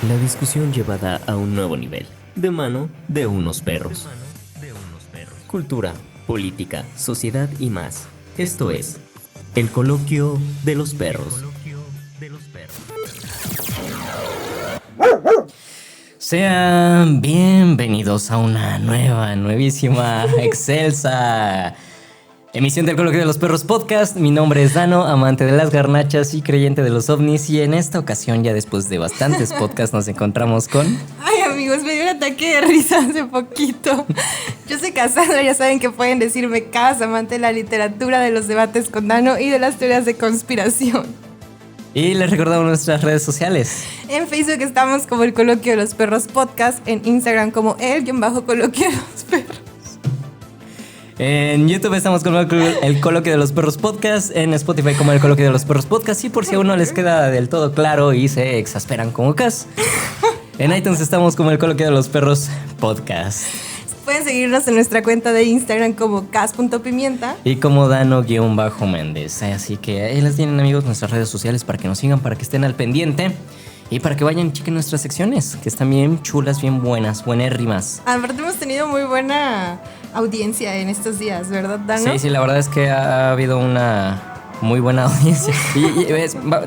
La discusión llevada a un nuevo nivel, de mano de unos perros. Cultura, política, sociedad y más. Esto es el coloquio de los perros. Sean bienvenidos a una nuevísima, excelsa emisión del Coloquio de los Perros Podcast. Mi nombre es Dano, amante de las garnachas y creyente de los ovnis. Y en esta ocasión, ya después de bastantes podcasts, nos encontramos con... Ay, amigos, me dio un ataque de risa hace poquito. Yo soy Cassandra, ya saben que pueden decirme Cas, amante de la literatura, de los debates con Dano y de las teorías de conspiración. Y les recordamos nuestras redes sociales. En Facebook estamos como el Coloquio de los Perros Podcast, en Instagram como el-Coloquio de los Perros. En YouTube estamos como el Coloquio de los Perros Podcast, en Spotify como el Coloquio de los Perros Podcast, y por si a uno les queda del todo claro y se exasperan como Cas, en iTunes estamos como el Coloquio de los Perros Podcast. Pueden seguirnos en nuestra cuenta de Instagram como cas.pimienta y como Dano-Méndez. Así que ahí las tienen, amigos, nuestras redes sociales para que nos sigan, para que estén al pendiente y para que vayan y chequen nuestras secciones, que están bien chulas, bien buenas, buenérrimas. Aparte hemos tenido muy buena audiencia en estos días, ¿verdad, Dano? Sí, la verdad es que ha habido una muy buena audiencia.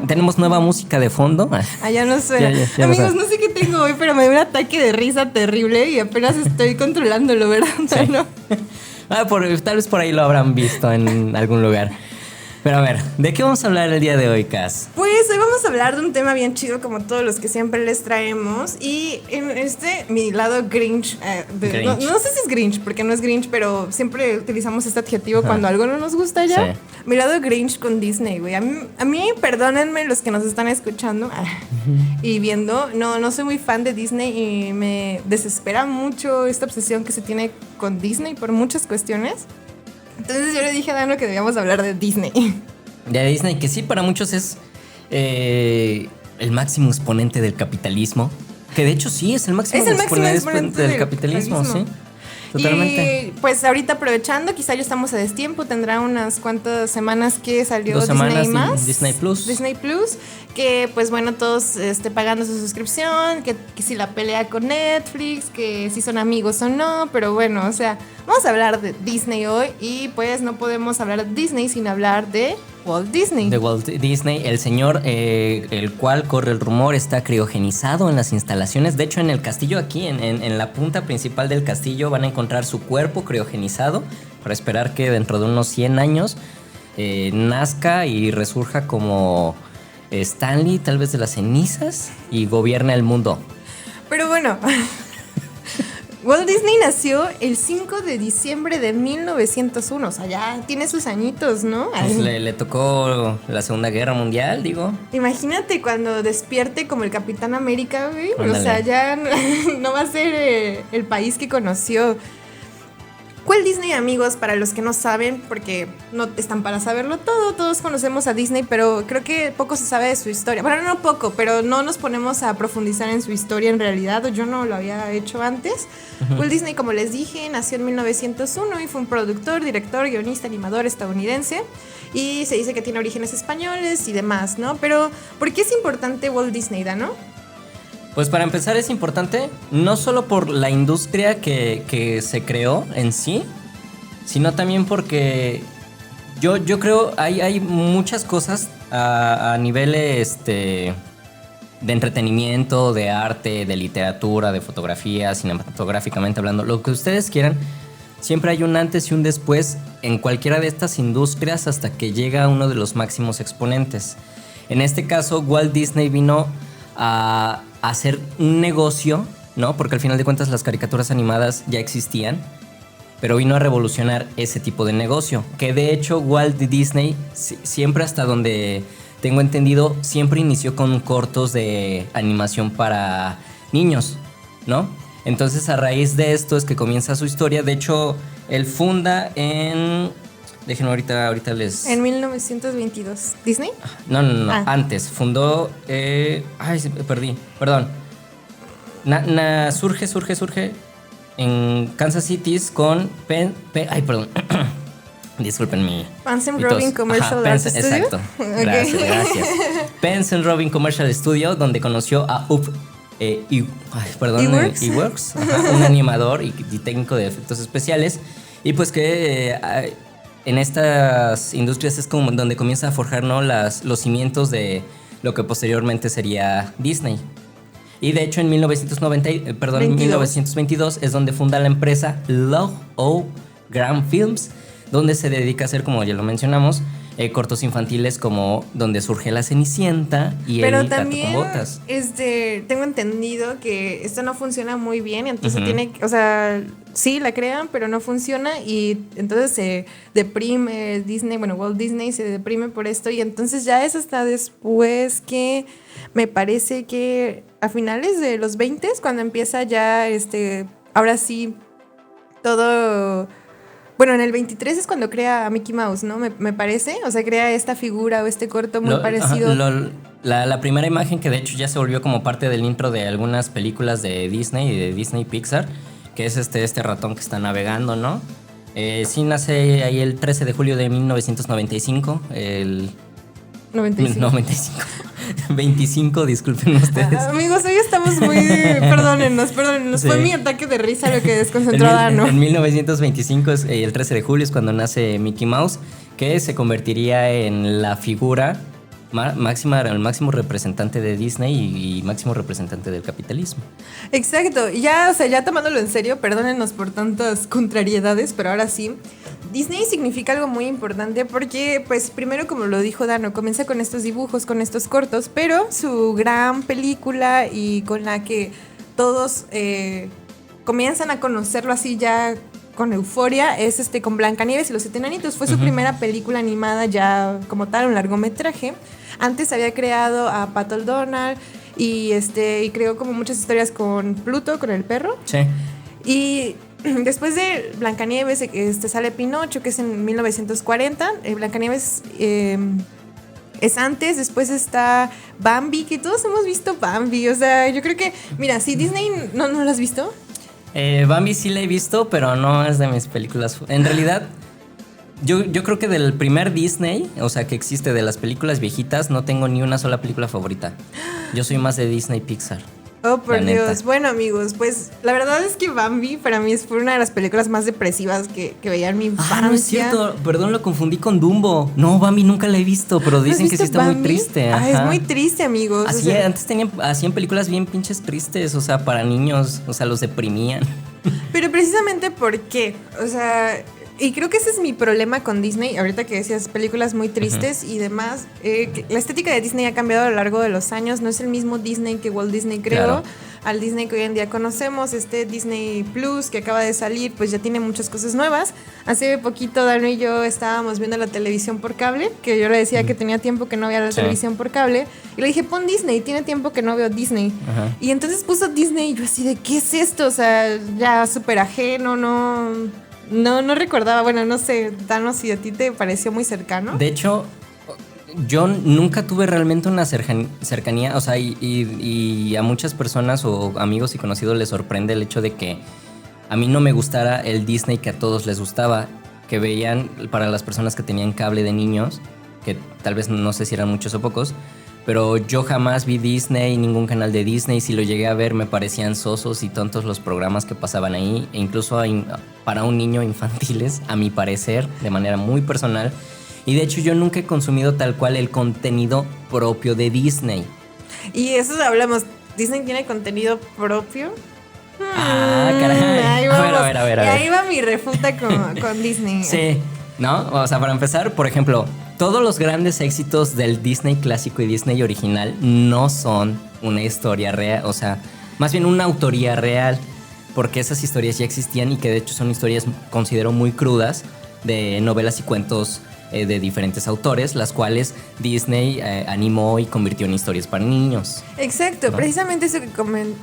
Tenemos nueva música de fondo. Ya no suena. Ya amigos, no sé qué tengo hoy, pero me dio un ataque de risa terrible y apenas estoy controlándolo, ¿verdad, Dano? Sí. Tal vez por ahí lo habrán visto en algún lugar. Pero a ver, ¿de qué vamos a hablar el día de hoy, Cas? Pues hoy vamos a hablar de un tema bien chido como todos los que siempre les traemos. Y en mi lado Grinch, Grinch. No sé si es Grinch, porque no es Grinch, pero siempre utilizamos este adjetivo cuando algo no nos gusta ya. Sí. Mi lado Grinch con Disney, güey. A mí, perdónenme los que nos están escuchando y viendo, no soy muy fan de Disney y me desespera mucho esta obsesión que se tiene con Disney por muchas cuestiones. Entonces yo le dije a Dano que debíamos hablar de Disney. De Disney, que sí, para muchos es el máximo exponente del capitalismo. Que de hecho sí, es el máximo exponente del capitalismo, sí. Totalmente. Y pues ahorita aprovechando, quizá ya estamos a destiempo, tendrá unas cuantas semanas que salió 2 semanas Disney más. Disney Plus, que pues bueno, todos pagando su suscripción, que si la pelea con Netflix, que si son amigos o no, pero bueno, o sea, vamos a hablar de Disney hoy y pues no podemos hablar de Disney sin hablar de Walt Disney. De Walt Disney, el señor, el cual corre el rumor, está criogenizado en las instalaciones. De hecho, en el castillo aquí, en la punta principal del castillo, van a encontrar su cuerpo criogenizado para esperar que dentro de unos 100 años nazca y resurja como Stanley, tal vez de las cenizas, y gobierna el mundo. Pero bueno... Walt Disney nació el 5 de diciembre de 1901, o sea, ya tiene sus añitos, ¿no? Pues le tocó la Segunda Guerra Mundial, digo. Imagínate cuando despierte como el Capitán América, güey. Ándale. O sea, ya no va a ser el país que conoció. ¿Cuál Disney, amigos? Para los que no saben, porque no están para saberlo todo, todos conocemos a Disney, pero creo que poco se sabe de su historia. Bueno, no poco, pero no nos ponemos a profundizar en su historia en realidad, o yo no lo había hecho antes. Walt Disney, como les dije, nació en 1901 y fue un productor, director, guionista, animador estadounidense. Y se dice que tiene orígenes españoles y demás, ¿no? Pero, ¿por qué es importante Walt Disney, Dano? Pues para empezar es importante no solo por la industria que se creó en sí, sino también porque yo creo hay muchas cosas a nivel de entretenimiento, de arte, de literatura, de fotografía, cinematográficamente hablando, lo que ustedes quieran. Siempre hay un antes y un después en cualquiera de estas industrias hasta que llega uno de los máximos exponentes. En este caso, Walt Disney vino a hacer un negocio, ¿no? Porque al final de cuentas las caricaturas animadas ya existían, pero vino a revolucionar ese tipo de negocio. Que de hecho Walt Disney siempre, hasta donde tengo entendido, siempre inició con cortos de animación para niños, ¿no? Entonces a raíz de esto es que comienza su historia. De hecho, él funda en... Déjenme ahorita les... En 1922. ¿Disney? No. Antes. Fundó... perdón. Surge en Kansas City con disculpen mi... Pence and Robin Commercial Art Studio. Exacto. Gracias. Pence and Robin Commercial Studio, donde conoció a Up Iwerks, un animador y técnico de efectos especiales. Y pues que en estas industrias es como donde comienza a forjar, ¿no?, los cimientos de lo que posteriormente sería Disney. Y de hecho en 1922 es donde funda la empresa Lowe-Graham Films, donde se dedica a hacer, como ya lo mencionamos, cortos infantiles, como donde surge La Cenicienta y Pero El Gato también, con Botas. tengo entendido que esto no funciona muy bien, entonces o sea, sí la crean, pero no funciona y entonces se deprime Disney, bueno, Walt Disney se deprime por esto y entonces ya es hasta después que me parece que a finales de los 20s cuando empieza ya, ahora sí, todo... Bueno, en el 23 es cuando crea a Mickey Mouse, ¿no? Me parece. O sea, crea esta figura o este corto muy parecido. La primera imagen, que de hecho ya se volvió como parte del intro de algunas películas de Disney y de Disney Pixar, que es este ratón que está navegando, ¿no? Sí nace ahí el 13 de julio de 1995. 95. 25, disculpen ustedes. Amigos, hoy estamos muy... Perdónennos. Sí. Fue mi ataque de risa lo que desconcentró a Dano. En 1925, el 13 de julio, es cuando nace Mickey Mouse, que se convertiría en la figura el máximo representante de Disney y máximo representante del capitalismo. Exacto. Ya, o sea, ya tomándolo en serio, perdónennos por tantas contrariedades, pero ahora sí. Disney significa algo muy importante porque, pues, primero, como lo dijo Dano, comienza con estos dibujos, con estos cortos, pero su gran película y con la que todos comienzan a conocerlo así ya con euforia es con Blancanieves y los 7 enanitos. Fue su primera película animada ya como tal, un largometraje. Antes había creado a Pat O'Donnell y creó como muchas historias con Pluto, con el perro. Sí. Y después de Blancanieves sale Pinocho, que es en 1940. Blancanieves es antes, después está Bambi, que todos hemos visto Bambi. O sea, yo creo que, mira, si Disney no lo has visto. Bambi sí la he visto, pero no es de mis películas. En realidad, yo creo que del primer Disney, o sea, que existe de las películas viejitas, no tengo ni una sola película favorita. Yo soy más de Disney Pixar. Oh, por Dios. Bueno, amigos, pues la verdad es que Bambi para mí fue una de las películas más depresivas que veía en mi infancia. No es cierto, perdón, lo confundí con Dumbo. No, Bambi nunca la he visto, pero dicen que sí está Bambi? Muy triste. Ajá. Es muy triste, amigos. Así, antes hacían películas bien pinches tristes, o sea, para niños, o sea, los deprimían. Pero precisamente porque, o sea... Y creo que ese es mi problema con Disney, ahorita que decías películas muy tristes y demás. La estética de Disney ha cambiado a lo largo de los años. No es el mismo Disney que Walt Disney creó, al Disney que hoy en día conocemos. Disney Plus que acaba de salir, pues ya tiene muchas cosas nuevas. Hace poquito Dano y yo estábamos viendo la televisión por cable, que yo le decía que tenía tiempo que no veía la televisión por cable. Y le dije, pon Disney, tiene tiempo que no veo Disney. Y entonces puso Disney y yo así de, ¿qué es esto? O sea, ya súper ajeno, No recordaba, bueno, no sé, Dano, si a ti te pareció muy cercano. De hecho, yo nunca tuve realmente una cercanía, o sea, y a muchas personas o amigos y conocidos les sorprende el hecho de que a mí no me gustara el Disney que a todos les gustaba, que veían para las personas que tenían cable de niños, que tal vez no sé si eran muchos o pocos, pero yo jamás vi Disney, ningún canal de Disney. Si lo llegué a ver, me parecían sosos y tontos los programas que pasaban ahí, e incluso para un niño infantiles, a mi parecer, de manera muy personal. Y de hecho yo nunca he consumido tal cual el contenido propio de Disney. Y eso hablamos, ¿Disney tiene contenido propio? Caray. Ahí vamos. A ver. Y ahí va mi refuta con Disney. Sí, ¿no? O sea, para empezar, por ejemplo, todos los grandes éxitos del Disney clásico y Disney original no son una historia real, o sea, más bien una autoría real, porque esas historias ya existían y que de hecho son historias, considero, muy crudas, de novelas y cuentos de diferentes autores, las cuales Disney animó y convirtió en historias para niños. Exacto, ¿no? Precisamente eso que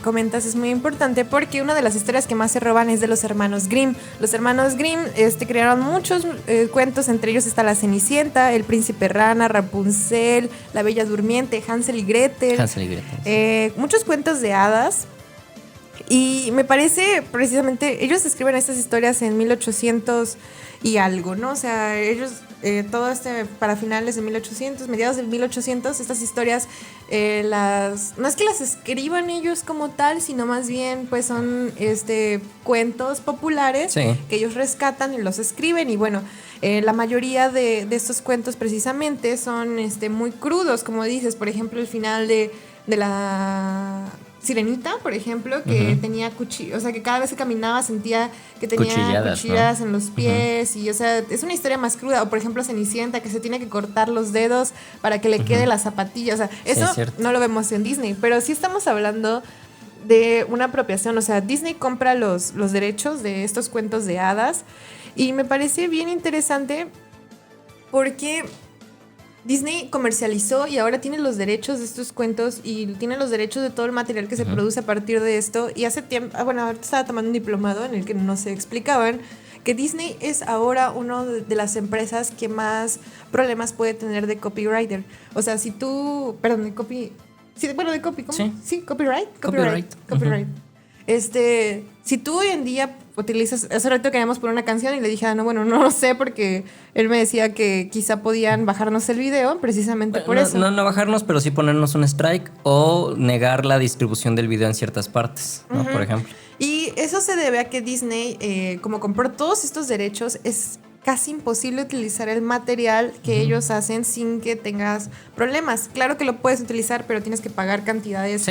comentas es muy importante porque una de las historias que más se roban es de los hermanos Grimm. Los hermanos Grimm crearon muchos cuentos, entre ellos está La Cenicienta, El Príncipe Rana, Rapunzel, La Bella Durmiente, Hansel y Gretel. Sí. Muchos cuentos de hadas. Y me parece, precisamente, ellos escriben estas historias en 1800 y algo, ¿no? O sea, ellos todo para finales de 1800, mediados del 1800, estas historias no es que las escriban ellos como tal, sino más bien pues son cuentos populares que ellos rescatan y los escriben. Y bueno, la mayoría de estos cuentos precisamente son muy crudos, como dices. Por ejemplo, el final de la Sirenita, por ejemplo, que tenía cuchillas, o sea, que cada vez que caminaba sentía que tenía cuchilladas, ¿no?, en los pies, y o sea, es una historia más cruda. O por ejemplo, Cenicienta, que se tiene que cortar los dedos para que le quede la zapatilla. O sea, eso no lo vemos en Disney, pero sí estamos hablando de una apropiación. O sea, Disney compra los derechos de estos cuentos de hadas, y me parece bien interesante porque Disney comercializó y ahora tiene los derechos de estos cuentos y tiene los derechos de todo el material que se produce a partir de esto. Y hace tiempo, ahorita estaba tomando un diplomado en el que nos explicaban que Disney es ahora una de las empresas que más problemas puede tener de copywriter. O sea, si tú, perdón, de copy, sí, bueno, de copy, ¿cómo? Sí, copyright. Si tú hoy en día utilizas, hace rato queríamos poner una canción y le dije, no lo sé, porque él me decía que quizá podían bajarnos el video precisamente por eso. No bajarnos, pero sí ponernos un strike o negar la distribución del video en ciertas partes, ¿no? Por ejemplo. Y eso se debe a que Disney, como compró todos estos derechos, es casi imposible utilizar el material que ellos hacen sin que tengas problemas. Claro que lo puedes utilizar, pero tienes que pagar cantidades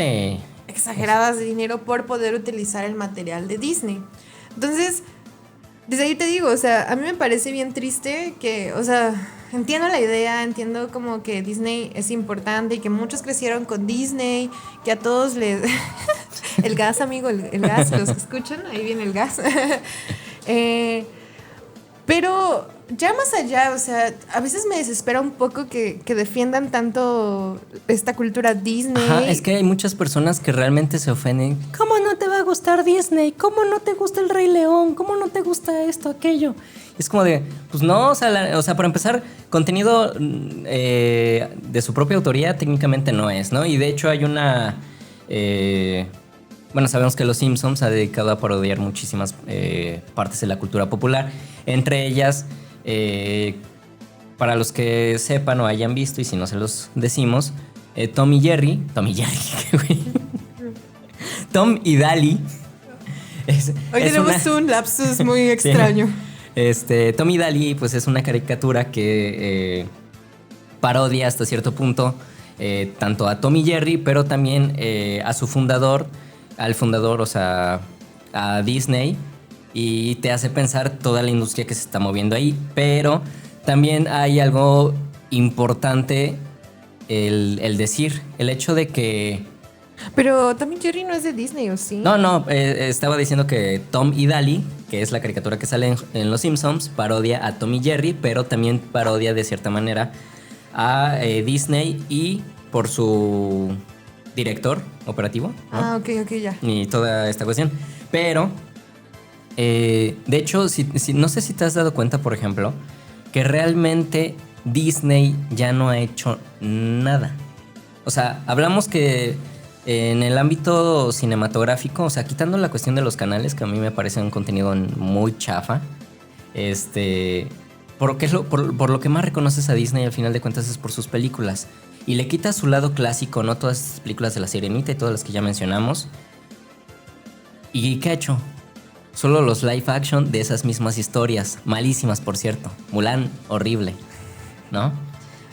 exageradas de dinero por poder utilizar el material de Disney. Entonces, desde ahí te digo, o sea, a mí me parece bien triste que, o sea, entiendo la idea, entiendo como que Disney es importante y que muchos crecieron con Disney, que a todos les... el gas, amigo, el gas, los que escuchan, ahí viene el gas. Pero ya más allá, o sea, a veces me desespera un poco que defiendan tanto esta cultura Disney. Ajá, es que hay muchas personas que realmente se ofenden. ¿Cómo no te va a gustar Disney? ¿Cómo no te gusta el Rey León? ¿Cómo no te gusta esto, aquello? Es como de, pues no, o sea, para empezar, contenido de su propia autoría técnicamente no es, ¿no? Y de hecho hay una... Bueno, sabemos que Los Simpsons ha dedicado a parodiar muchísimas partes de la cultura popular. Entre ellas, para los que sepan o hayan visto, y si no se los decimos, Tom y Jerry, Tom y Daly. Hoy tenemos un lapsus muy extraño. Tom y Daly, pues es una caricatura que parodia hasta cierto punto tanto a Tom y Jerry, pero también a su fundador, o sea, a Disney, y te hace pensar toda la industria que se está moviendo ahí. Pero también hay algo importante el decir, el hecho de que... Pero también Jerry no es de Disney, ¿o sí? No, estaba diciendo que Tom y Daly, que es la caricatura que sale en Los Simpsons, parodia a Tom y Jerry, pero también parodia de cierta manera a Disney y por su director operativo, ¿no? Ah, ok, ya. Y toda esta cuestión. Pero, de hecho, no sé si te has dado cuenta, por ejemplo, que realmente Disney ya no ha hecho nada. O sea, hablamos que en el ámbito cinematográfico, o sea, quitando la cuestión de los canales, que a mí me parece un contenido muy chafa, por lo que más reconoces a Disney al final de cuentas es por sus películas. Y le quitas su lado clásico, ¿no? Todas estas películas de La Sirenita y todas las que ya mencionamos. ¿Y qué ha hecho? Solo los live action de esas mismas historias. Malísimas, por cierto. Mulan, horrible, ¿no?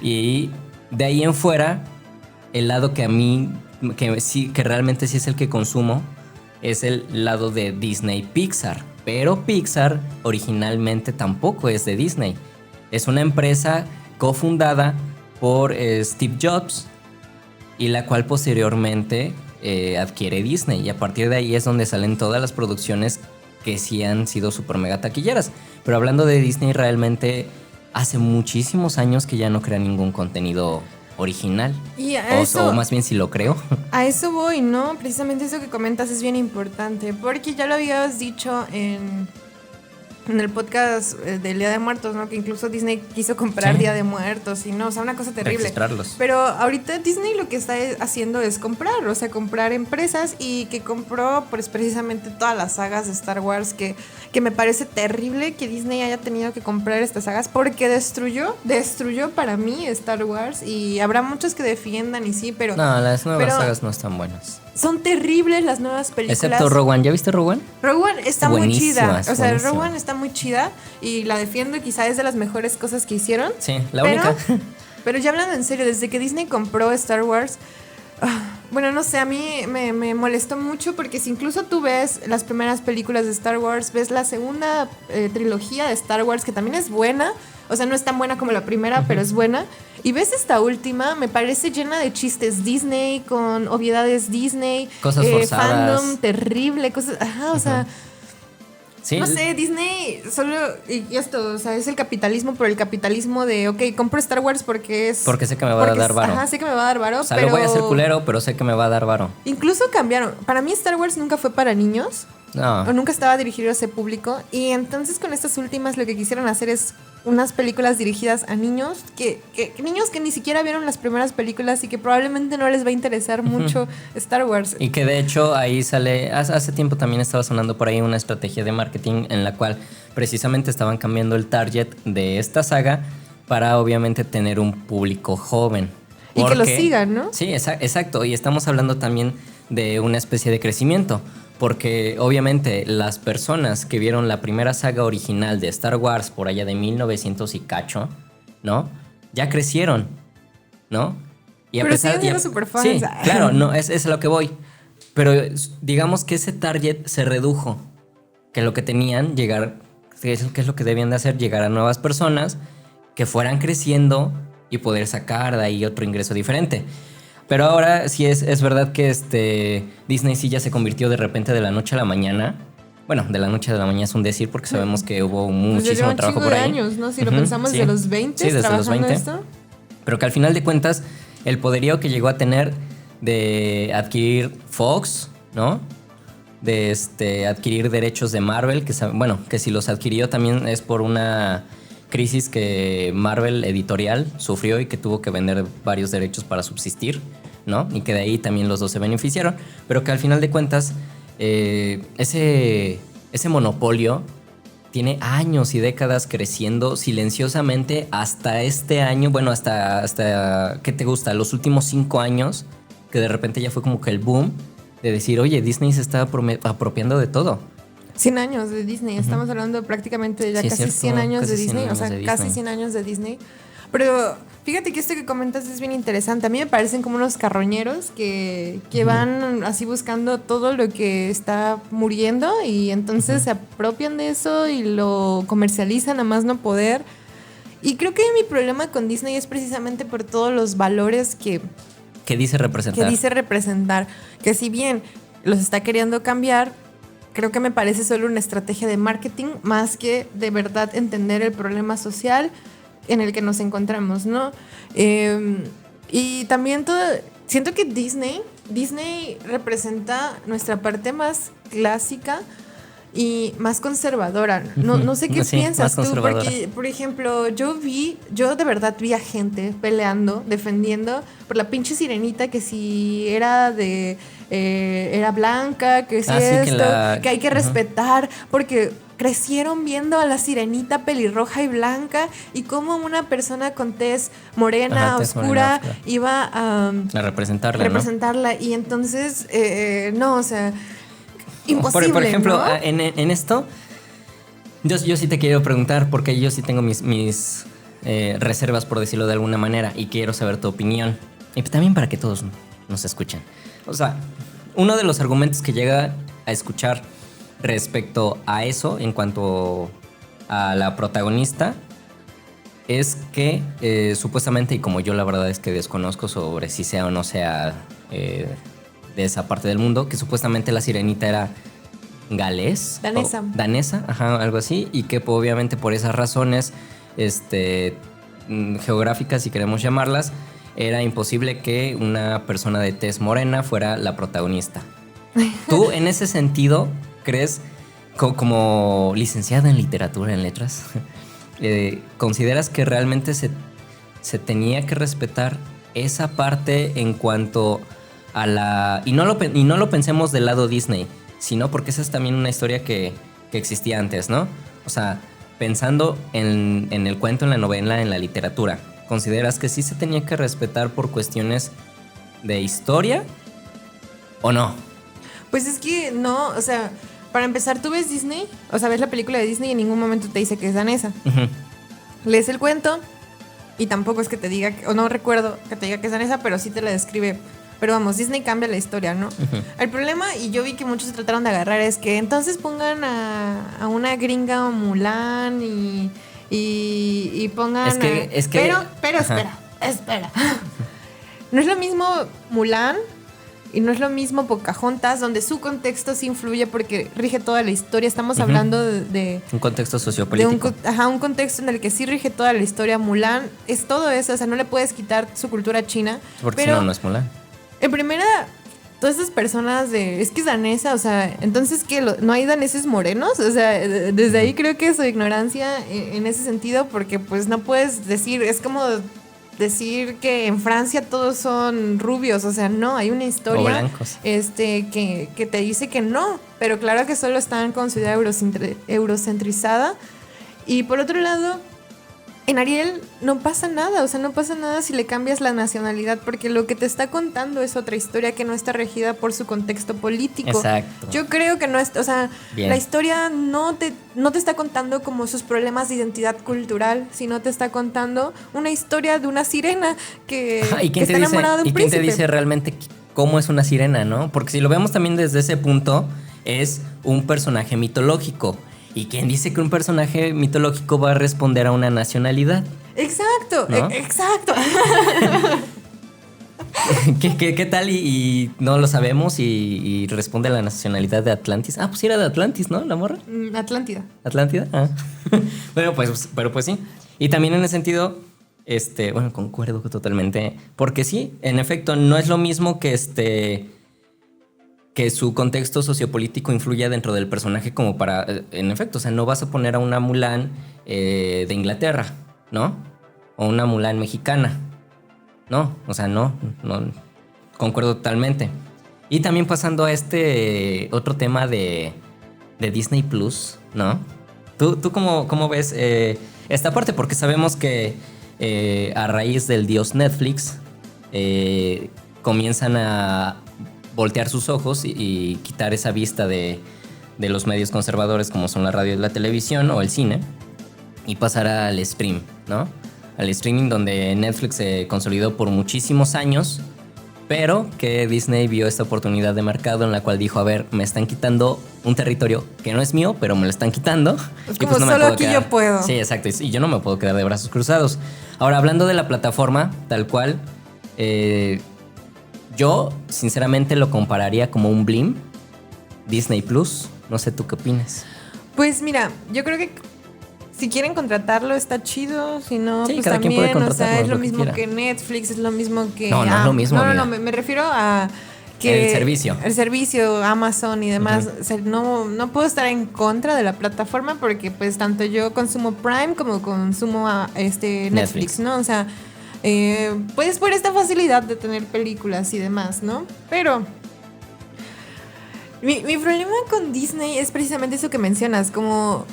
Y de ahí en fuera, el lado que a mí, que realmente sí es el que consumo, es el lado de Disney Pixar. Pero Pixar originalmente tampoco es de Disney. Es una empresa cofundada por Steve Jobs, y la cual posteriormente adquiere Disney, y a partir de ahí es donde salen todas las producciones que sí han sido super mega taquilleras. Pero hablando de Disney, realmente hace muchísimos años que ya no crea ningún contenido original. Y o más bien si lo creo. A eso voy, ¿no? Precisamente eso que comentas es bien importante, porque ya lo habías dicho en en el podcast del Día de Muertos, ¿no? Que incluso Disney quiso comprar Día de Muertos y no, o sea, una cosa terrible. Registrarlos. Pero ahorita Disney lo que está haciendo es comprar, o sea, comprar empresas y que compró pues precisamente todas las sagas de Star Wars que me parece terrible que Disney haya tenido que comprar estas sagas porque destruyó para mí Star Wars y habrá muchos que defiendan y sí, pero... No, las nuevas sagas no están buenas. Son terribles las nuevas películas. Excepto Rogue One. ¿Ya viste Rogue One? Rogue One está muy chida. O sea, buenísima. Rogue One está muy chida y la defiendo y quizá es de las mejores cosas que hicieron. Sí, la única. Pero ya hablando en serio, desde que Disney compró Star Wars, bueno, no sé, a mí me molestó mucho porque si incluso tú ves las primeras películas de Star Wars, ves la segunda trilogía de Star Wars, que también es buena, o sea, no es tan buena como la primera, pero es buena. Y ves esta última, me parece llena de chistes Disney, con obviedades Disney, cosas forzadas, fandom terrible, cosas, o sea... Sí. No sé, Disney solo, y esto, o sea, es el capitalismo por el capitalismo de, ok, compro Star Wars porque es... Porque sé que me va a dar varo. Ajá, sé que me va a dar varo, o sea, pero... lo voy a hacer culero, pero sé que me va a dar varo. Incluso cambiaron. Para mí Star Wars nunca fue para niños. No. O nunca estaba dirigido a ese público. Y entonces con estas últimas lo que quisieron hacer es unas películas dirigidas a niños, niños que ni siquiera vieron las primeras películas y que probablemente no les va a interesar mucho Star Wars. Y que de hecho ahí sale, hace tiempo también estaba sonando por ahí una estrategia de marketing en la cual precisamente estaban cambiando el target de esta saga para obviamente tener un público joven. Y que lo sigan, ¿no? Sí, exacto. Y estamos hablando también de una especie de crecimiento. Porque obviamente las personas que vieron la primera saga original de Star Wars por allá de 1900 y cacho, ¿no? Ya crecieron, ¿no? Y pero siguen siendo super fans. Sí, claro, no, es a lo que voy. Pero digamos que ese target se redujo. Que lo que tenían, llegar, que es lo que debían de hacer, llegar a nuevas personas que fueran creciendo y poder sacar de ahí otro ingreso diferente. Pero ahora sí es verdad que Disney sí ya se convirtió de repente de la noche a la mañana. Bueno, de la noche a la mañana es un decir porque sabemos que hubo muchísimo trabajo por ahí. De años, ¿no? Si lo pensamos, sí. De los 20, sí, desde los 20. Esto. Pero que al final de cuentas, el poderío que llegó a tener de adquirir Fox, ¿no? De adquirir derechos de Marvel, que si los adquirió también es por una crisis que Marvel editorial sufrió y que tuvo que vender varios derechos para subsistir, ¿no? Y que de ahí también los dos se beneficiaron, pero que al final de cuentas ese monopolio tiene años y décadas creciendo silenciosamente hasta este año, bueno, hasta ¿qué te gusta? Los últimos 5 años, que de repente ya fue como que el boom de decir, oye, Disney se está apropiando de todo. 100 años de Disney, estamos hablando prácticamente de ya casi 100 años de Disney, o sea, casi 100 años de Disney. Pero fíjate que esto que comentas es bien interesante. A mí me parecen como unos carroñeros que van así buscando todo lo que está muriendo y entonces se apropian de eso y lo comercializan a más no poder. Y creo que mi problema con Disney es precisamente por todos los valores que dice representar. Que si bien los está queriendo cambiar, creo que me parece solo una estrategia de marketing más que de verdad entender el problema social en el que nos encontramos, ¿no? Y también siento que Disney representa nuestra parte más clásica y más conservadora. No sé qué piensas tú, porque, por ejemplo, yo de verdad vi a gente peleando, defendiendo por la pinche sirenita, que si era era blanca, que si que hay que respetar, porque crecieron viendo a la sirenita pelirroja y blanca y cómo una persona con tez morena, oscura, iba a representarla. Y entonces, no, o sea, imposible. Por ejemplo, ¿no? en esto, yo sí te quiero preguntar, porque yo sí tengo mis reservas, por decirlo de alguna manera, y quiero saber tu opinión. Y también para que todos nos escuchen. O sea, uno de los argumentos que llega a escuchar respecto a eso, en cuanto a la protagonista, es que supuestamente, y como yo la verdad es que desconozco sobre si sea o no sea de esa parte del mundo, que supuestamente la sirenita era danesa, ajá, algo así, y que obviamente por esas razones geográficas, si queremos llamarlas, era imposible que una persona de tez morena fuera la protagonista. ¿Tú en ese sentido crees como licenciada en literatura, en letras, ¿consideras que realmente se tenía que respetar esa parte en cuanto a la... Y no lo pensemos del lado Disney, sino porque esa es también una historia que existía antes, ¿no? O sea, pensando en el cuento, en la novela, en la literatura, ¿consideras que sí se tenía que respetar por cuestiones de historia o no? Pues es que no, o sea, para empezar, tú ves Disney, o sea, ves la película de Disney y en ningún momento te dice que es danesa. Uh-huh. Lees el cuento y tampoco es que te diga, o no recuerdo que te diga que es danesa, pero sí te la describe. Pero vamos, Disney cambia la historia, ¿no? Uh-huh. El problema, y yo vi que muchos trataron de agarrar, es que entonces pongan a una gringa Mulan y pongan... Es que Pero espera. No es lo mismo Mulan y no es lo mismo Pocahontas, donde su contexto sí influye porque rige toda la historia. Estamos uh-huh. hablando de un contexto sociopolítico. Un contexto en el que sí rige toda la historia. Mulan es todo eso, o sea, no le puedes quitar su cultura china. Porque pero si no es Mulan. En primera, todas esas personas es que es danesa, o sea, entonces que no hay daneses morenos, o sea, desde ahí creo que su ignorancia en ese sentido, porque pues no puedes decir, es como decir que en Francia todos son rubios, o sea, no, hay una historia o blancos. Que te dice que no, pero claro que solo están con su idea eurocentrizada. Y por otro lado, en Ariel no pasa nada, o sea, no pasa nada si le cambias la nacionalidad, porque lo que te está contando es otra historia que no está regida por su contexto político. Exacto. Yo creo que no es, o sea, bien. La historia no te está contando como sus problemas de identidad cultural, sino te está contando una historia de una sirena que está enamorada de un príncipe. ¿Y quién te dice realmente cómo es una sirena, no? Porque si lo vemos también desde ese punto, es un personaje mitológico. ¿Y quién dice que un personaje mitológico va a responder a una nacionalidad? Exacto, ¿no? Exacto. ¿Qué tal y no lo sabemos y responde a la nacionalidad de Atlantis? Ah, pues sí era de Atlantis, ¿no? La morra. Atlántida. ¿Atlántida? Ah. pero pues sí. Y también en ese sentido, bueno, concuerdo totalmente. Porque sí, en efecto, no es lo mismo que su contexto sociopolítico influya dentro del personaje como para... En efecto, o sea, no vas a poner a una Mulan de Inglaterra, ¿no? O una Mulan mexicana. No, o sea, no, concuerdo totalmente. Y también pasando a otro tema de Disney Plus, ¿no? ¿Tú cómo ves esta parte? Porque sabemos que a raíz del dios Netflix comienzan a voltear sus ojos y quitar esa vista de los medios conservadores como son la radio y la televisión o el cine y pasar al stream, ¿no? Al streaming donde Netflix se consolidó por muchísimos años, pero que Disney vio esta oportunidad de mercado en la cual dijo, a ver, me están quitando un territorio que no es mío, pero me lo están quitando. Es como pues no solo aquí yo puedo. Sí, exacto, y yo no me puedo quedar de brazos cruzados. Ahora, hablando de la plataforma, tal cual, yo, sinceramente, lo compararía como un Blim, Disney Plus. No sé, ¿tú qué opinas? Pues mira, yo creo que si quieren contratarlo está chido, si no, sí, pues cada también, quien puede contratarlo, o sea, es lo mismo que Netflix, es lo mismo que... No, no es lo mismo. No, me refiero a que... El servicio, Amazon y demás. Uh-huh. O sea, no puedo estar en contra de la plataforma porque pues tanto yo consumo Prime como consumo Netflix, ¿no? O sea... pues por esta facilidad de tener películas y demás, ¿no? Pero mi problema con Disney es precisamente eso que mencionas, como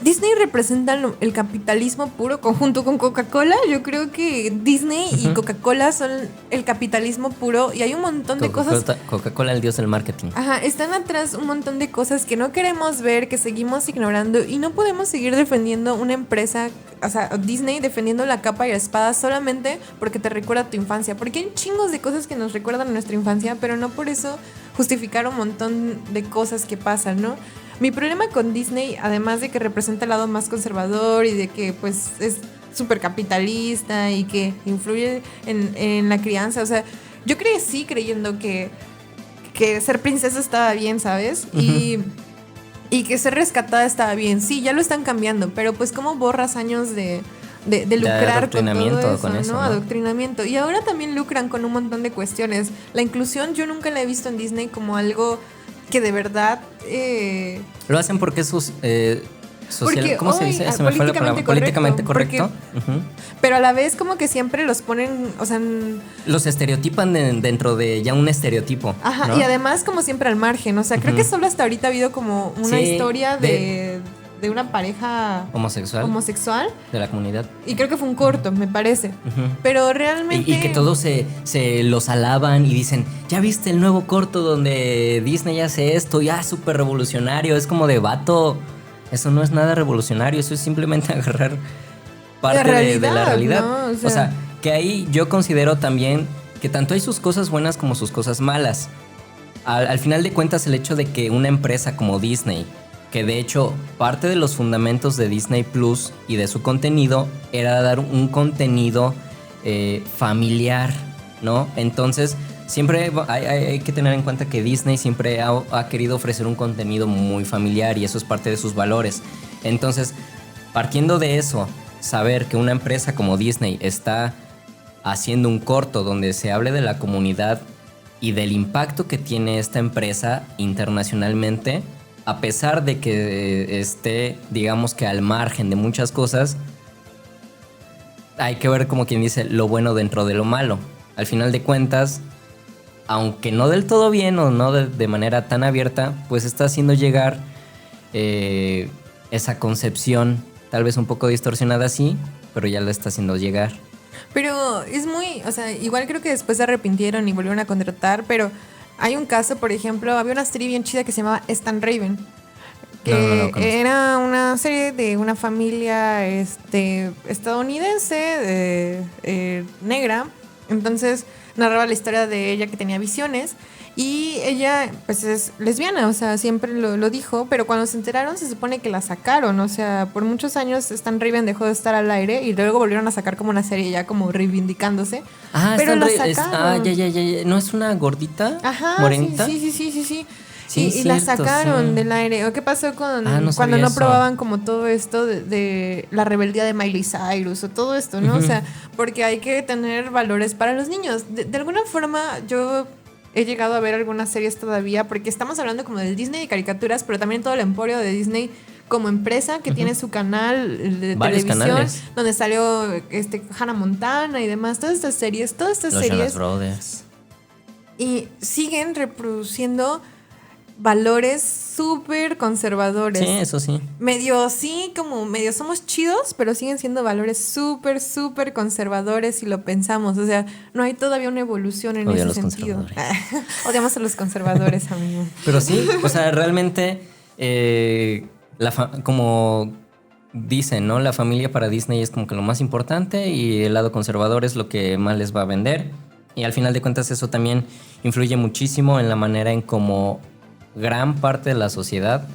Disney representa el capitalismo puro conjunto con Coca-Cola. Yo creo que Disney y Coca-Cola son el capitalismo puro y hay un montón de cosas. Coca-Cola, el dios del marketing. Ajá, están atrás un montón de cosas que no queremos ver, que seguimos ignorando y no podemos seguir defendiendo una empresa, o sea, Disney defendiendo la capa y la espada solamente porque te recuerda a tu infancia. Porque hay chingos de cosas que nos recuerdan a nuestra infancia, pero no por eso justificar un montón de cosas que pasan, ¿no? Mi problema con Disney, además de que representa el lado más conservador y de que pues es súper capitalista y que influye en la crianza, o sea, yo crecí creyendo que ser princesa estaba bien, ¿sabes? Uh-huh. Y que ser rescatada estaba bien. Sí, ya lo están cambiando, pero pues cómo borras años de lucrar con todo eso, ¿no? Adoctrinamiento. Y ahora también lucran con un montón de cuestiones. La inclusión yo nunca la he visto en Disney como algo que de verdad... Lo hacen porque es social, porque ¿cómo se hoy, dice? Se me fue la palabra. Políticamente correcto. Porque, pero a la vez como que siempre los ponen, o sea... Los estereotipan dentro de ya un estereotipo. Ajá, ¿no? y además como siempre al margen, o sea, creo que solo hasta ahorita ha habido como una historia de una pareja homosexual de la comunidad. Y creo que fue un corto, me parece. Pero realmente... Y que todos se los alaban y dicen, ¿ya viste el nuevo corto donde Disney hace esto? Ya, súper revolucionario. Es como de vato. Eso no es nada revolucionario, eso es simplemente agarrar parte de la realidad. ¿No? O sea, que ahí yo considero también que tanto hay sus cosas buenas como sus cosas malas. Al final de cuentas, el hecho de que una empresa como Disney, que de hecho parte de los fundamentos de Disney Plus y de su contenido era dar un contenido familiar, ¿no? Entonces siempre hay que tener en cuenta que Disney siempre ha querido ofrecer un contenido muy familiar y eso es parte de sus valores. Entonces, partiendo de eso, saber que una empresa como Disney está haciendo un corto donde se hable de la comunidad y del impacto que tiene esta empresa internacionalmente, a pesar de que esté, digamos que al margen de muchas cosas, hay que ver, como quien dice, lo bueno dentro de lo malo. Al final de cuentas, aunque no del todo bien o no de manera tan abierta, pues está haciendo llegar esa concepción, tal vez un poco distorsionada, sí, pero ya la está haciendo llegar. Pero es muy, o sea, igual creo que después se arrepintieron y volvieron a contratar, pero hay un caso, por ejemplo, había una serie bien chida que se llamaba Stan Raven, que era una serie de una familia estadounidense negra. Entonces narraba la historia de ella que tenía visiones y ella pues es lesbiana, o sea, siempre lo dijo, pero cuando se enteraron se supone que la sacaron, o sea, por muchos años Stan Raven dejó de estar al aire y luego volvieron a sacar como una serie ya como reivindicándose. Pero la sacaron. Ya. ¿No es una gordita? Ajá, morenita? Sí. Sí, y la sacaron del aire. ¿O qué pasó cuando no probaban como todo esto de la rebeldía de Miley Cyrus o todo esto, ¿no? O sea, porque hay que tener valores para los niños. De alguna forma yo he llegado a ver algunas series todavía, porque estamos hablando como del Disney de caricaturas, pero también todo el emporio de Disney como empresa que tiene su canal de varios televisión, canales, donde salió Hannah Montana y demás, todas estas series Los Jonas Brothers. Y siguen reproduciendo valores súper conservadores. Sí, eso sí. Medio somos chidos, pero siguen siendo valores súper, súper conservadores si lo pensamos. O sea, no hay todavía una evolución en ese sentido. Odiamos a los conservadores, amigo. Pero sí, o sea, realmente, como dicen, ¿no? La familia para Disney es como que lo más importante y el lado conservador es lo que más les va a vender. Y al final de cuentas eso también influye muchísimo en la manera en cómo gran parte de la sociedad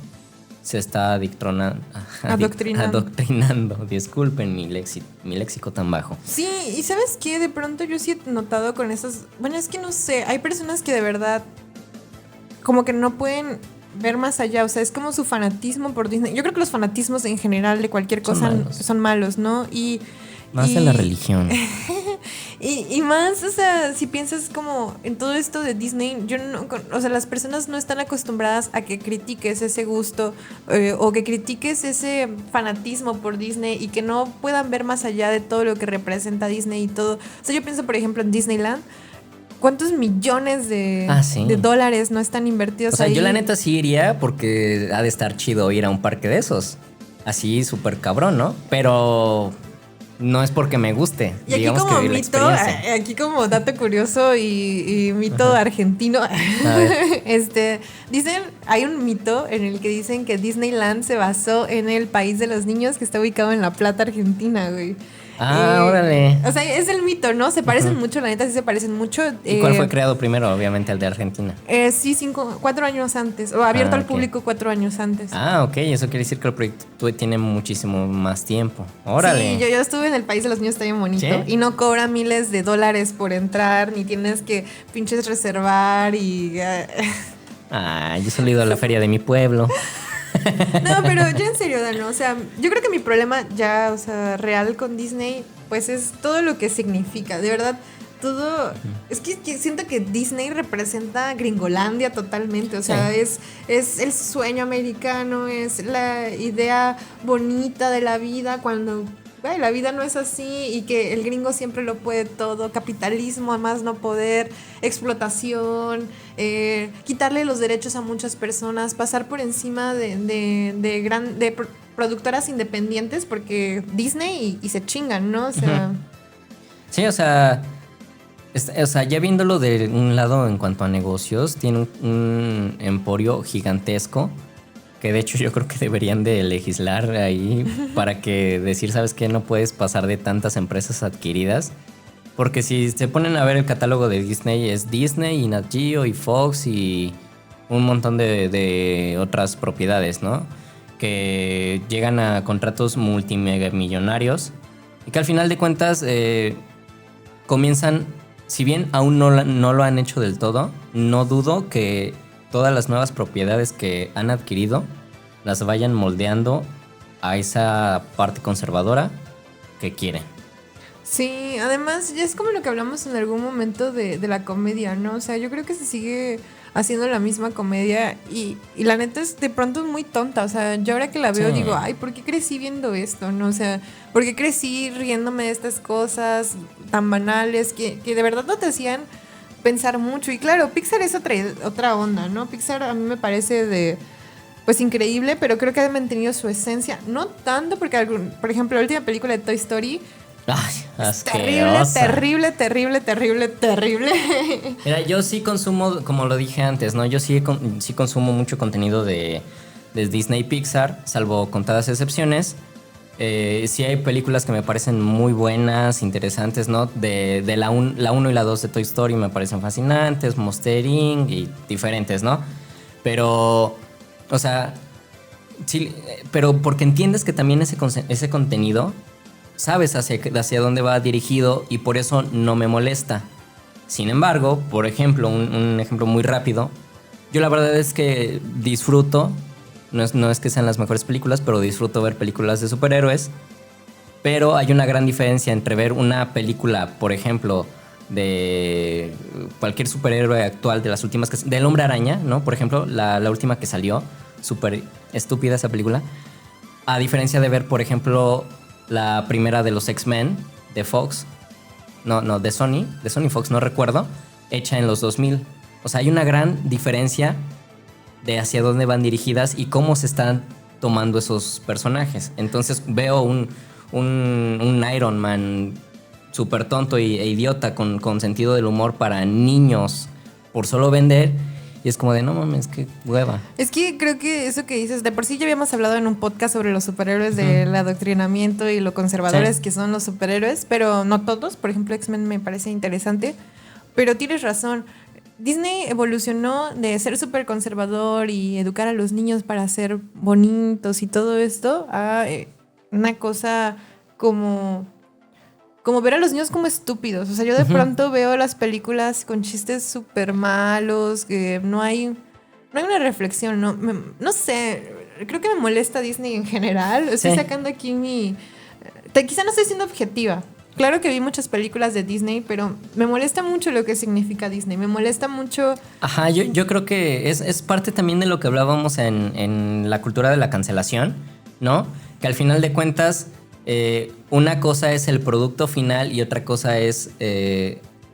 se está adoctrinando. Disculpen mi léxico tan bajo. Sí, y ¿sabes qué? De pronto yo sí he notado con esas... Bueno, es que no sé, hay personas que de verdad como que no pueden ver más allá, o sea, es como su fanatismo por Disney. Yo creo que los fanatismos en general de cualquier cosa son malos, ¿no? Más en la religión. Y más, o sea, si piensas como en todo esto de Disney, o sea, las personas no están acostumbradas a que critiques ese gusto o que critiques ese fanatismo por Disney y que no puedan ver más allá de todo lo que representa Disney y todo. O sea, yo pienso, por ejemplo, en Disneyland. ¿Cuántos millones de dólares no están invertidos ahí? O sea, yo la neta sí iría porque ha de estar chido ir a un parque de esos. Así súper cabrón, ¿no? Pero no es porque me guste. Y aquí como mito, aquí como dato curioso y mito argentino, dicen, hay un mito en el que dicen que Disneyland se basó en el país de los niños que está ubicado en La Plata, Argentina, güey. Órale. O sea, es el mito, ¿no? Se parecen mucho, la neta sí se parecen mucho. ¿Y cuál fue creado primero? Obviamente el de Argentina. Sí, 4 años antes. O abierto al público 4 años antes. Ok. Eso quiere decir que el proyecto tiene muchísimo más tiempo. Órale. Sí, yo estuve en el país de los niños, está bien bonito. ¿Sí? Y no cobra miles de dólares por entrar, ni tienes que pinches reservar y... yo solo he ido a la feria de mi pueblo. No, pero ya en serio, Dano, o sea, yo creo que mi problema ya, o sea, real con Disney, pues es todo lo que significa. De verdad, todo. Es que siento que Disney representa Gringolandia totalmente. O sea, es el sueño americano, es la idea bonita de la vida cuando la vida no es así y que el gringo siempre lo puede todo. Capitalismo, además no poder, explotación, quitarle los derechos a muchas personas, pasar por encima de productoras independientes porque Disney y se chingan, ¿no? O sea. Sí, o sea, ya viéndolo de un lado en cuanto a negocios, tiene un emporio gigantesco que de hecho yo creo que deberían de legislar ahí para que decir, ¿sabes qué? No puedes pasar de tantas empresas adquiridas. Porque si se ponen a ver el catálogo de Disney, es Disney y Nat Geo y Fox y un montón de otras propiedades, ¿no? Que llegan a contratos multimillonarios y que al final de cuentas comienzan, si bien aún no lo han hecho del todo, no dudo que todas las nuevas propiedades que han adquirido las vayan moldeando a esa parte conservadora que quieren. Sí, además ya es como lo que hablamos en algún momento de la comedia, ¿no? O sea, yo creo que se sigue haciendo la misma comedia y la neta es de pronto muy tonta. O sea, yo ahora que la veo digo, ay, ¿por qué crecí viendo esto? ¿No? O sea, ¿por qué crecí riéndome de estas cosas tan banales que de verdad no te hacían pensar mucho? Y claro, Pixar es otra onda, ¿no? Pixar a mí me parece pues increíble, pero creo que ha mantenido su esencia. No tanto porque, por ejemplo, la última película de Toy Story es terrible. Mira, yo sí consumo, como lo dije antes, ¿no? Yo sí consumo mucho contenido de Disney y Pixar, salvo contadas excepciones. Sí hay películas que me parecen muy buenas, interesantes, ¿no? De la 1 y la 2 de Toy Story me parecen fascinantes, Monster Inc. y diferentes, ¿no? Pero, o sea, sí, pero porque entiendes que también ese contenido, sabes hacia dónde va dirigido y por eso no me molesta. Sin embargo, por ejemplo, un ejemplo muy rápido, yo la verdad es que disfruto. No es que sean las mejores películas, pero disfruto ver películas de superhéroes. Pero hay una gran diferencia entre ver una película, por ejemplo, de cualquier superhéroe actual de las últimas, del Hombre Araña, ¿no? Por ejemplo, la última que salió, súper estúpida esa película. A diferencia de ver, por ejemplo, la primera de los X-Men de Fox. No, de Sony Fox, no recuerdo, hecha en los 2000. O sea, hay una gran diferencia de hacia dónde van dirigidas y cómo se están tomando esos personajes. Entonces veo un Iron Man súper tonto e idiota con sentido del humor para niños por solo vender y es como de no mames, qué hueva. Es que creo que eso que dices, de por sí ya habíamos hablado en un podcast sobre los superhéroes, del adoctrinamiento y lo conservadores que son los superhéroes, pero no todos. Por ejemplo, X-Men me parece interesante, pero tienes razón. Disney evolucionó de ser súper conservador y educar a los niños para ser bonitos y todo esto a una cosa como ver a los niños como estúpidos. O sea, yo de pronto veo las películas con chistes súper malos, que no hay una reflexión, no sé, creo que me molesta Disney en general. Estoy sacando aquí quizá no estoy siendo objetiva. Claro que vi muchas películas de Disney, pero me molesta mucho lo que significa Disney. Me molesta mucho. Ajá, yo creo que es parte también de lo que hablábamos en la cultura de la cancelación, ¿no? Que al final de cuentas, una cosa es el producto final y otra cosa es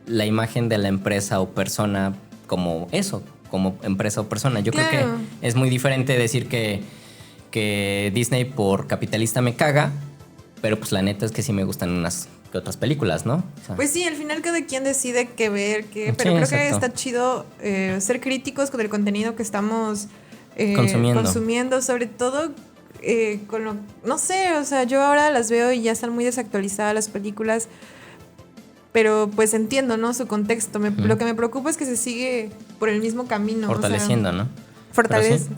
la imagen de la empresa o persona como eso, como empresa o persona. Yo creo que es muy diferente decir que Disney por capitalista me caga, pero pues la neta es que sí me gustan unas que otras películas, ¿no? O sea, pues sí, al final cada quien decide qué ver, pero creo que está chido ser críticos con el contenido que estamos consumiendo, sobre todo con lo, no sé, o sea, yo ahora las veo y ya están muy desactualizadas las películas, pero pues entiendo, ¿no? Su contexto. Lo que me preocupa es que se sigue por el mismo camino. Fortaleciendo, ¿no?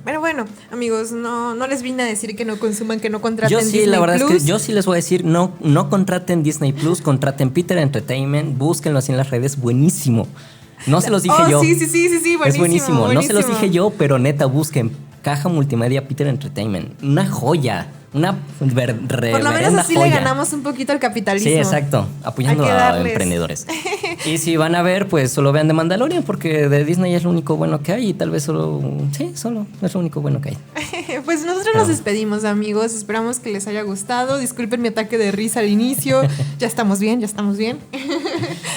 Pero bueno, amigos, no les vine a decir que no consuman, que no contraten Disney Plus. La verdad es que yo sí les voy a decir, no contraten Disney Plus, contraten Peter Entertainment, búsquenlo así en las redes, buenísimo. No se los dije yo. Sí, buenísimo. Es buenísimo. No se los dije yo, pero neta, busquen Caja Multimedia Peter Entertainment. Una joya. una Por lo menos así joya. le ganamos un poquito al capitalismo. Sí, exacto, apoyando Hay que a darles. emprendedores. Y si van a ver, pues solo vean The Mandalorian, porque de Disney es lo único bueno que hay y tal vez solo es lo único bueno que hay. Pues nosotros nos despedimos, amigos. Esperamos que les haya gustado. Disculpen mi ataque de risa al inicio. Ya estamos bien.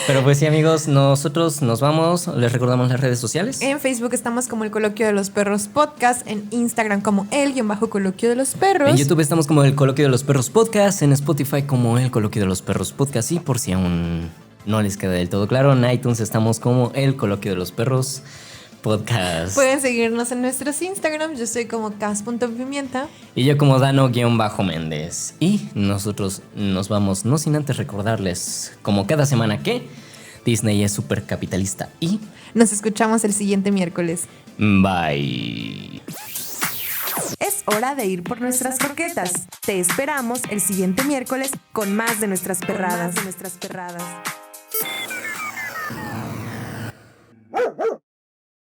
Pero pues sí, amigos, nosotros nos vamos. Les recordamos las redes sociales. En Facebook estamos como el Coloquio de los Perros Podcast. En Instagram como el-Coloquio de los Perros. En YouTube estamos como el Coloquio de los Perros Podcast. En Spotify como el Coloquio de los Perros Podcast. Y por si aún no les queda del todo claro, en iTunes estamos como el Coloquio de los Perros Podcast. Pueden seguirnos en nuestros Instagram. Yo soy como cas.pimienta. Y yo como Dano-Méndez. Y nosotros nos vamos, no sin antes recordarles, como cada semana, que Disney es súper capitalista. Y Nos escuchamos el siguiente miércoles. bye. Es hora de ir por nuestras croquetas. Te esperamos el siguiente miércoles con más de nuestras perradas.